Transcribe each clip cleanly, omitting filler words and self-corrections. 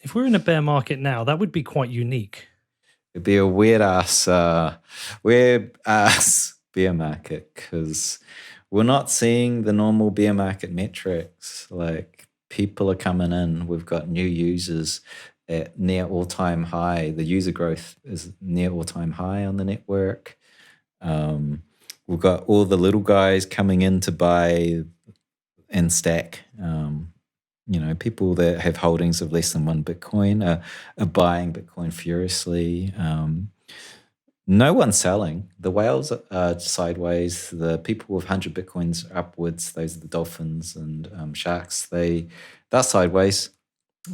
if we're in a bear market now, that would be quite unique. It'd be a weird ass bear market because we're not seeing the normal bear market metrics. Like people are coming in. We've got new users at near all-time high. The user growth is near all-time high on the network. We've got all the little guys coming in to buy and stack. People that have holdings of less than one Bitcoin are buying Bitcoin furiously. No one's selling. The whales are sideways. The people with 100 Bitcoins are upwards. Those are the dolphins and sharks. They're sideways.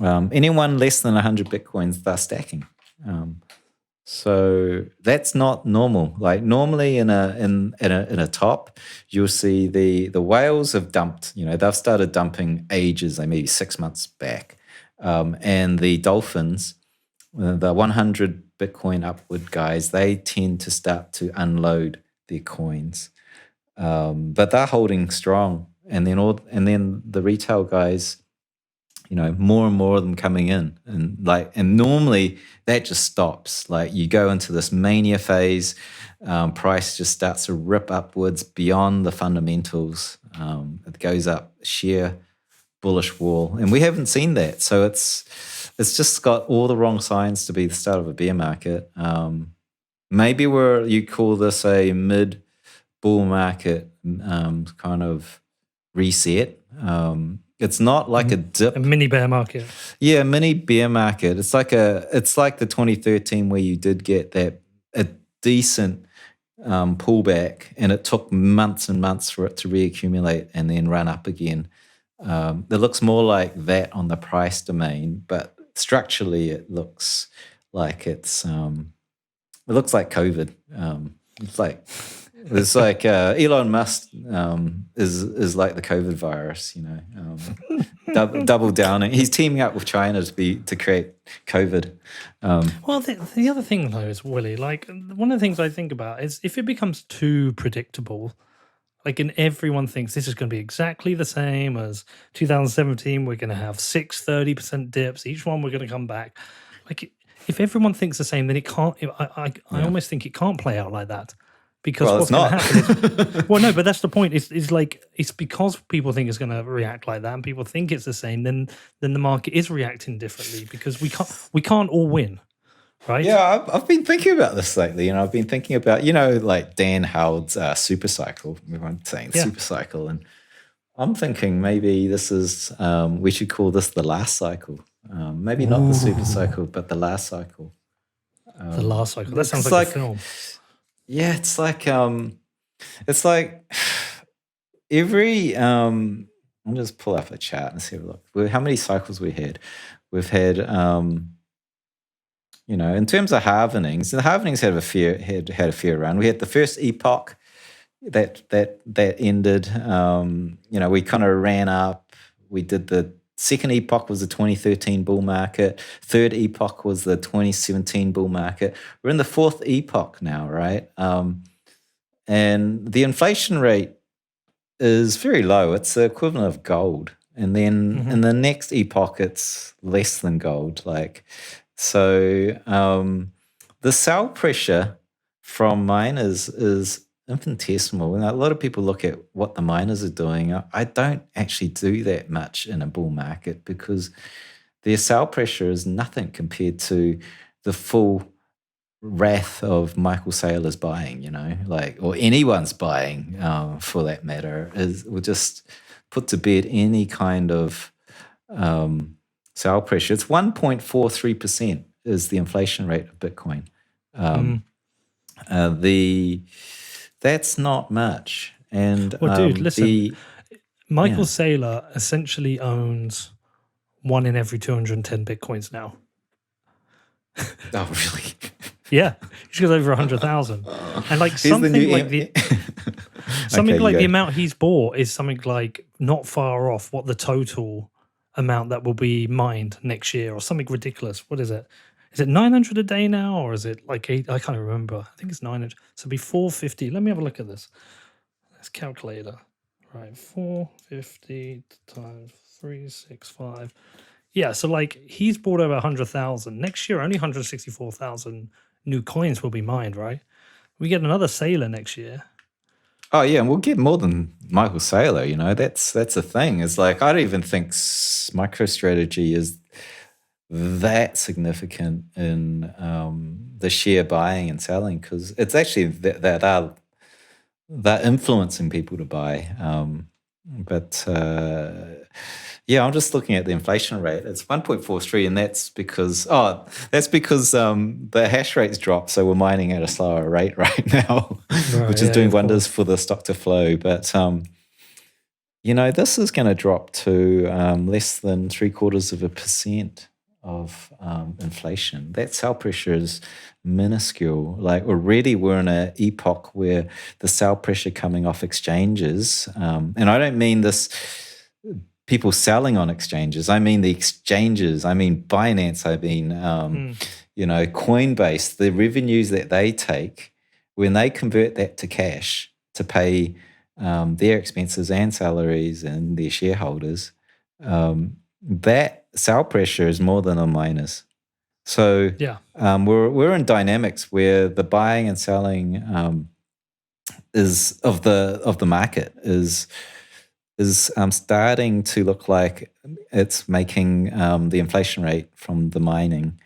Anyone less than 100 Bitcoins, they're stacking. So that's not normal. Like normally in a top, you'll see the whales have dumped. They've started dumping ages, like maybe 6 months back, and the dolphins, the 100 Bitcoin upward guys, they tend to start to unload their coins, but they're holding strong. And then the retail guys, more and more of them coming in, and normally that just stops. Like you go into this mania phase, price just starts to rip upwards beyond the fundamentals. It goes up sheer bullish wall, and we haven't seen that. So it's just got all the wrong signs to be the start of a bear market. Maybe you call this a mid bull market kind of reset. It's not like a dip. A mini bear market. Yeah, mini bear market. It's like the 2013 where you did get a decent pullback, and it took months and months for it to reaccumulate and then run up again. It looks more like that on the price domain, but structurally it looks like it looks like COVID. It's like Elon Musk is like the COVID virus, double downing. He's teaming up with China to create COVID. Well, the other thing though is, Willy, like one of the things I think about is if it becomes too predictable, and everyone thinks this is going to be exactly the same as 2017, we're going to have 30% dips. Each one we're going to come back. Like if everyone thinks the same, then it can't. I almost think it can't play out like that. Because what's going to happen is, well, no, but that's the point. It's because people think it's going to react like that, and people think it's the same. Then the market is reacting differently because we can't all win, right? Yeah, I've been thinking about this lately, and I've been thinking about like Dan Howard's super cycle. Everyone's saying super cycle, and I'm thinking maybe this is we should call this the last cycle. Maybe not the super cycle, but the last cycle. The last cycle. That sounds like a film. Yeah, it's like every I'll just pull up a chart and see a look. How many cycles we had? We've had in terms of halvenings, the halvenings had a fair run. We had the first epoch that ended. We kind of ran up. We did the second epoch was the 2013 bull market. Third epoch was the 2017 bull market. We're in the fourth epoch now, right? And the inflation rate is very low. It's the equivalent of gold. And then in the next epoch, it's less than gold. The sell pressure from miners is infinitesimal. And a lot of people look at what the miners are doing. I don't actually do that much in a bull market because their sell pressure is nothing compared to the full wrath of Michael Saylor's buying, or anyone's buying for that matter, will just put to bed any kind of sell pressure. It's 1.43% is the inflation rate of Bitcoin. That's not much. And dude, listen, Michael Saylor essentially owns 1 in every 210 Bitcoins now. Oh, really? Yeah, he's got over 100,000, and something the amount he's bought is something like not far off what the total amount that will be mined next year, or something ridiculous. What is it? Is it 900 a day now, or is it like 8? I can't remember. I think it's 900. So it'll be 450. Let me have a look at this. Let's calculator. Right, 450 times 365. Yeah, so like he's bought over 100,000. Next year, only 164,000 new coins will be mined, right? We get another Sailor next year. Oh yeah, and we'll get more than Michael Saylor. You know, that's the thing. It's like I don't even think MicroStrategy is that significant in the sheer buying and selling, because it's actually that are they're influencing people to buy. But yeah, I'm just looking at the inflation rate. It's 1.43, and that's because the hash rate's dropped, so we're mining at a slower rate right now, Right, which is yeah, doing of wonders course. for the stock to flow. But you know, this is going to drop to less than 0.75% of inflation. That sell pressure is minuscule. Like already we're in an epoch where the sell pressure coming off exchanges, and I don't mean this people selling on exchanges. I mean the exchanges. I mean Binance. I mean you know, Coinbase. The revenues that they take when they convert that to cash to pay their expenses and salaries and their shareholders, that sell pressure is more than a minus. So Yeah. we're in dynamics where the buying and selling is of the market is starting to look like it's making the inflation rate from the mining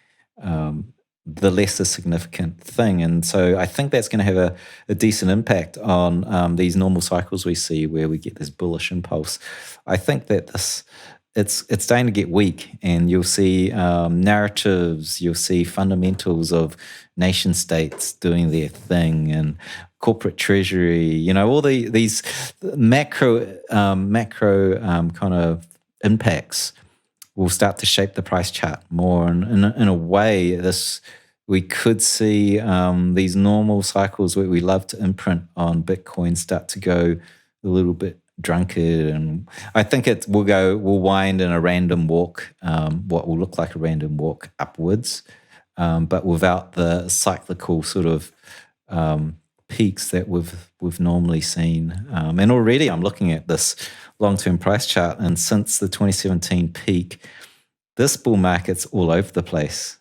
the lesser significant thing. And so I think that's going to have a decent impact on these normal cycles we see where we get this bullish impulse. I think that it's starting to get weak, and you'll see narratives, you'll see fundamentals of nation states doing their thing and corporate treasury, you know, all these macro kind of impacts will start to shape the price chart more. And in a way, we could see these normal cycles where we love to imprint on Bitcoin start to go a little bit drunkard. And I think we'll wind in a random walk, what will look like a random walk upwards, but without the cyclical sort of peaks that we've normally seen. And already I'm looking at this long-term price chart, and since the 2017 peak, this bull market's all over the place.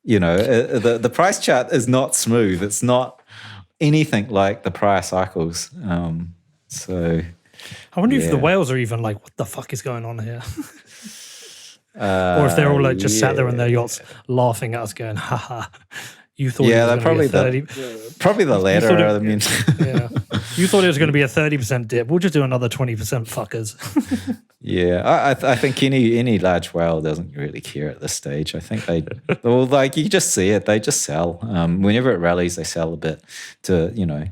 You know, the price chart is not smooth. It's not anything like the prior cycles. So I wonder if the yeah. whales are even like, what the fuck is going on here? Or if they're all like just sat there in their yachts laughing at us going, haha, you thought it was going to be a 30. Probably the latter. I mean, yeah. You thought it was going to be a 30% dip. We'll just do another 20%, fuckers. Yeah, I think any large whale doesn't really care at this stage. I think well, like you just see it. They just sell. Whenever it rallies, they sell a bit to, you know,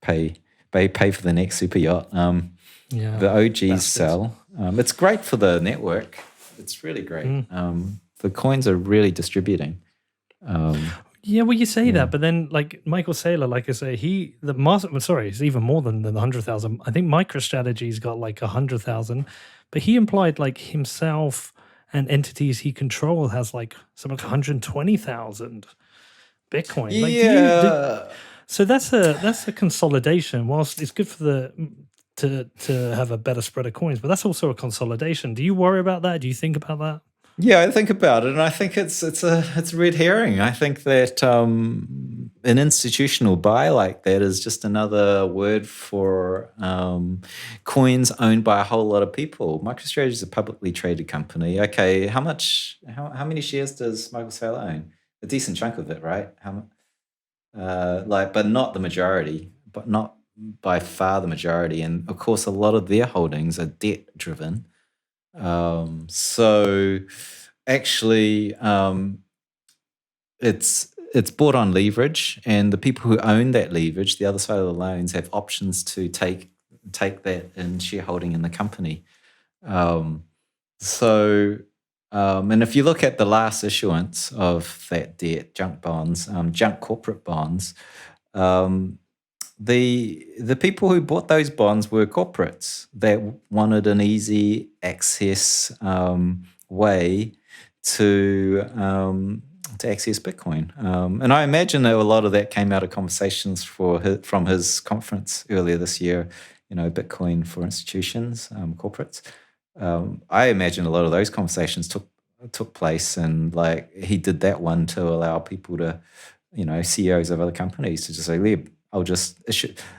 pay for the next super yacht. Yeah, the OGs bastards. sell. It's great for the network. It's really great. The coins are really distributing. Yeah, well, you say that, but then like Michael Saylor, like I say, it's even more than the 100,000. I think MicroStrategy's got like 100,000, but he implied like himself and entities he control has like something like 120,000 Bitcoin. Like, so that's a consolidation. Whilst it's good for to have a better spread of coins, but that's also a consolidation. Do you worry about that? Do you think about that? Yeah, I think about it, and I think it's a red herring. I think that an institutional buy like that is just another word for coins owned by a whole lot of people. MicroStrategy is a publicly traded company. Okay, how many shares does Michael Saylor own? A decent chunk of it, right? But not the majority, but not by far the majority. And of course, a lot of their holdings are debt driven. So actually, it's bought on leverage, and the people who own that leverage, the other side of the loans, have options to take that in shareholding in the company. And if you look at the last issuance of that debt, junk bonds, junk corporate bonds, the people who bought those bonds were corporates that wanted an easy access way to access Bitcoin. And I imagine that a lot of that came out of conversations from his conference earlier this year, you know, Bitcoin for institutions, corporates. I imagine a lot of those conversations took place, and like he did that one to allow people to, CEOs of other companies to just say, "Leb, I'll just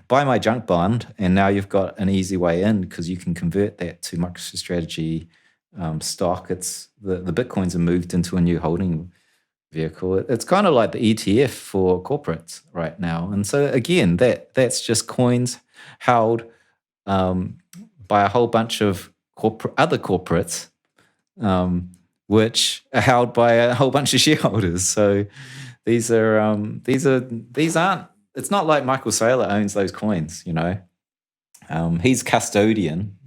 buy my junk bond," and now you've got an easy way in because you can convert that to MicroStrategy stock. It's the bitcoins are moved into a new holding vehicle. It's kind of like the ETF for corporates right now, and so again, that's just coins held by a whole bunch of other corporates, which are held by a whole bunch of shareholders. So these aren't. It's not like Michael Saylor owns those coins. He's custodian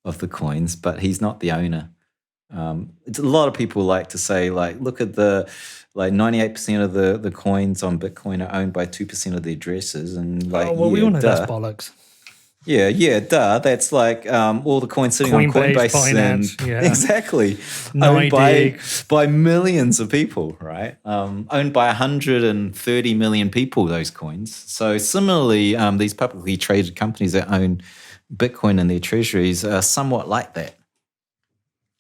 of the coins, but he's not the owner. It's a lot of people like to say, like, look at 98% of the coins on Bitcoin are owned by 2% of the addresses, and we all know that's bollocks. Yeah, duh. That's like all the coins sitting on Coinbase, Binance, exactly, owned by millions of people, right? Owned by 130 million people, those coins. So similarly, these publicly traded companies that own Bitcoin in their treasuries are somewhat like that.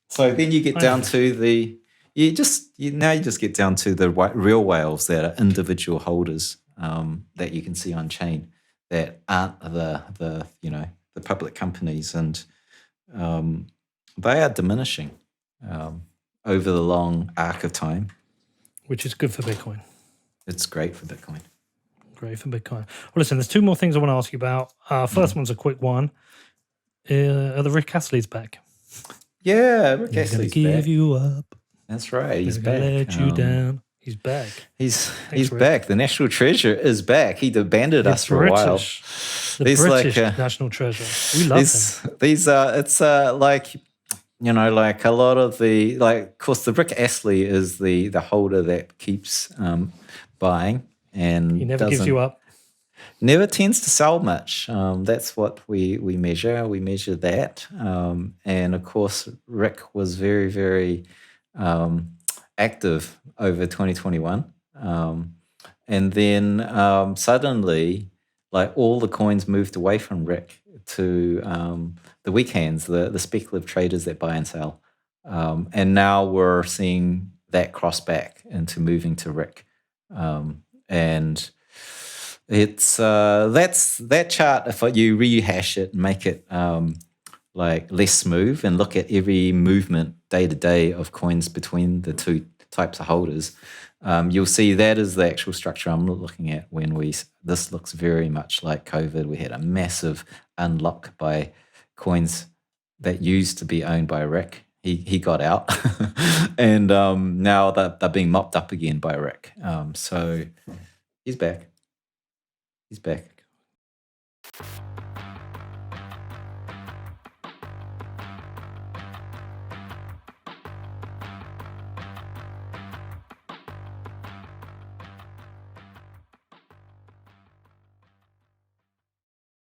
So then you get down to you just get down to the real whales that are individual holders that you can see on chain, that aren't the public companies, and they are diminishing over the long arc of time, which is good for Bitcoin. It's great for Bitcoin. Great for Bitcoin. Well, listen, there's two more things I want to ask you about. First one's a quick one. Are the Rick Astley's back? Yeah, Rick Astley's back. Give you up. That's right. He's back. Let you down. He's back. He's back. The national treasure is back. He abandoned us for a while. The British national treasure. We love him. It's like a lot of the, of course, the Rick Astley is the holder that keeps buying, and he never gives you up. Never tends to sell much. That's what we measure. We measure that, and of course, Rick was very, very active over 2021, and then suddenly, all the coins moved away from Rick to the weak hands, the speculative traders that buy and sell, and now we're seeing that cross back into moving to Rick, and it's that chart. If you rehash it and make it less smooth and look at every movement day to day of coins between the two types of holders, you'll see that is the actual structure I'm looking at when this looks very much like COVID. We had a massive unlock by coins that used to be owned by Rick. He got out, and now they're being mopped up again by Rick. So he's back. He's back.